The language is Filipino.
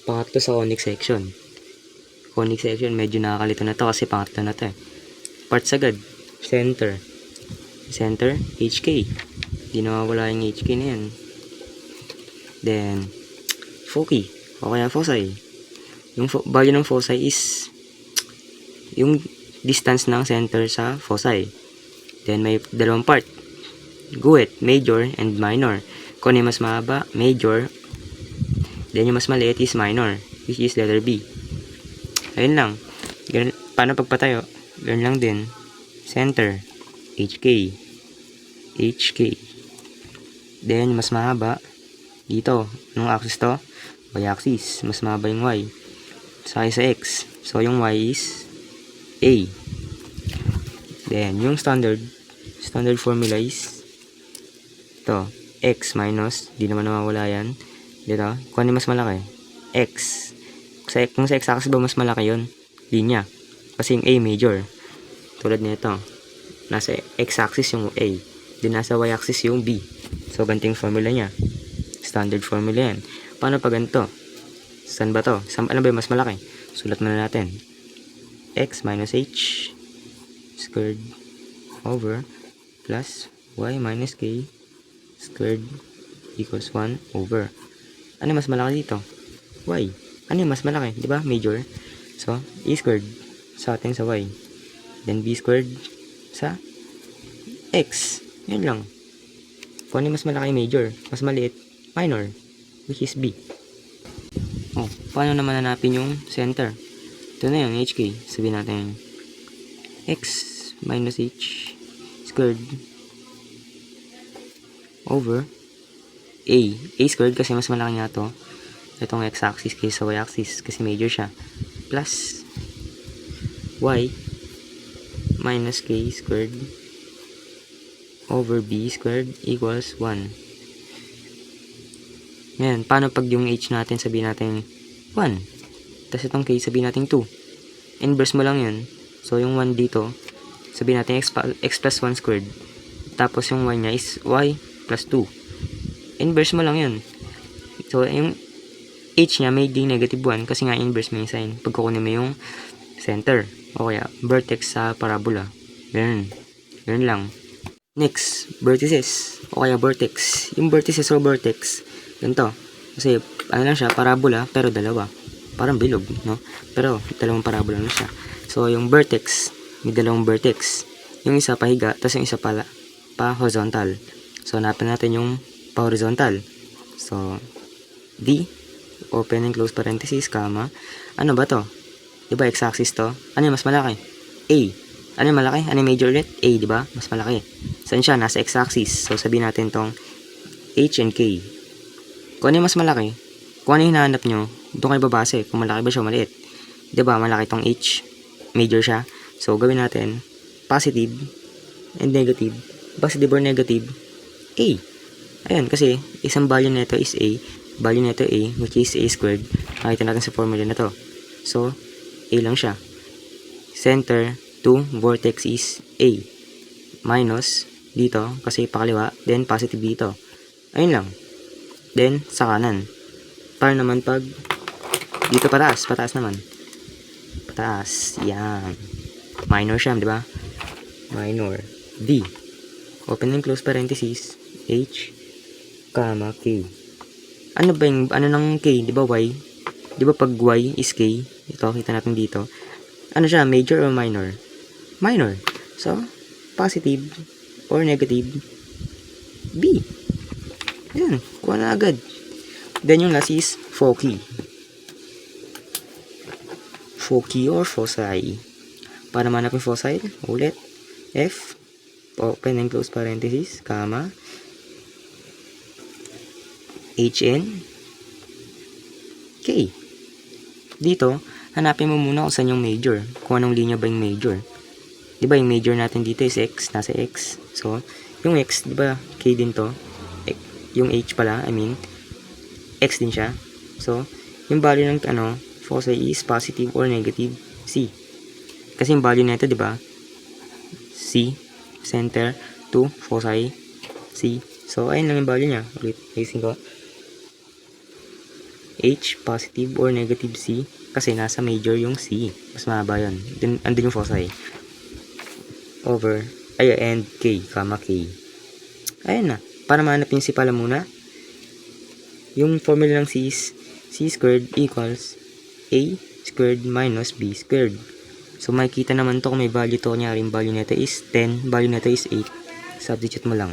Pangatlo sa conic section. Conic section, medyo nakakalito na to kasi pangatlo na to eh. Parts agad. Center. Center, HK. Di nawawala yung HK na yan. Then, foci. O kaya foci. Yung value ng foci is yung distance ng center sa foci. Then, may dalawang part. Guhit, major and minor. Kung ano yung mas mahaba, major. Then, yung mas maliit is minor, which is letter B. Ayun lang. Ganun, paano pagpatayo? Ganun lang din. Center, HK. HK. Then, mas mahaba. Dito, anong axis to? Y-axis. Mas mahaba yung Y. Sakay sa X. So, yung Y is A. Then, yung standard formula is ito, X minus, di naman nawawala yan. Dito, kung ano mas malaki? X. Kung sa X-axis ba mas malaki yun? Linya. Kasi yung A major. Tulad nito. Nasa X-axis yung A. Then nasa Y-axis yung B. So, ganito yung formula niya. Standard formula yan. Paano pa ganito? Saan ba to? Ano ba yung mas malaki? Sulat muna natin. X minus H squared over plus Y minus K squared equals 1 over. Ano mas malaki dito? Y. Ano yung mas malaki? Diba? Major. So, A squared sa atin sa Y. Then B squared sa X. Yun lang. Kung ano yung mas malaki major, mas maliit minor, which is B. Oh, paano naman hanapin yung center? Ito na yung HK. Sabihin natin X minus H squared over A squared kasi mas malaki nga to. Itong x-axis kaysa y-axis kasi major siya. Plus y minus k squared over b squared equals 1. Ngayon, paano pag yung h natin sabihin natin 1? Tapos itong k sabihin natin 2. Inverse mo lang yun. So, yung 1 dito, sabihin natin x plus 1 squared. Tapos yung y niya is y plus 2. Inverse mo lang yun. So, yung h niya may negative 1 kasi nga inverse mo yung sign. Pag kukunin mo yung center. O kaya, vertex sa parabola. Ganun. Ganun lang. Next, vertices. O kaya vertex. Yung vertices o vertex, ganito. Kasi, ano lang siya, parabola, pero dalawa. Parang bilog, no? Pero, dalawang parabola na siya. So, yung vertex, may dalawang vertex. Yung isa pahiga, tapos yung isa pa horizontal. So, hanapin natin yung pa horizontal. So, D, open and close parenthesis, comma. Ano ba to? Diba x-axis to? Ano yung mas malaki? A. Ano yung malaki? Ano yung major ulit? A, diba? Mas malaki. Saan siya? Nasa x-axis. So, sabihin natin tong H and K. Kung ano yung mas malaki, kung ano yung hinahanap nyo, doon kayo babase. Kung malaki ba siya o maliit. Diba? Malaki tong H. Major siya. So, gawin natin positive and negative. Positive or negative? A. Ayan, kasi isang value nito is A. Value nito A, which is A squared. Nakita natin sa formula na to. So, A lang siya. Center to vortex is A. Minus dito, kasi pakaliwa. Then, positive dito. Ayun lang. Then, sa kanan. Para naman pag dito pataas. Pataas naman. Pataas. Yan. Minor siya, di ba? Minor. D. Open and close parenthesis. H, comma, K. Ano ba yung, ano ng K? Di ba Y? Di ba pag Y is K? Ito, kita natin dito. Ano siya? Major or minor? Minor. So, positive or negative? B. Ayan. Kuha na agad. Then yung last is foci. Foci or foci. Para manapin foci, ulit. F, open and close parenthesis, comma, HN, K. Dito, hanapin mo muna kung saan yung major. Kung anong linya ba yung major. Diba yung major natin dito is X, nasa X. So, yung X, diba K din to? Yung H pala, I mean, X din siya. So, yung value ng foci is positive or negative C. Kasi yung value nito, diba? C, center, to foci, C. So, ayun lang yung value niya. Ulit, ayusin ko. H, positive or negative C, kasi nasa major yung C. Mas mahaba yun. Andun yung foci. Over, and K, comma K. Ayan na. Para mahanap yung C pala muna, yung formula ng C is C squared equals A squared minus B squared. So, makikita naman to kung may value to. Kunyari, yung value nito is 10, value nito is 8. Substitute mo lang.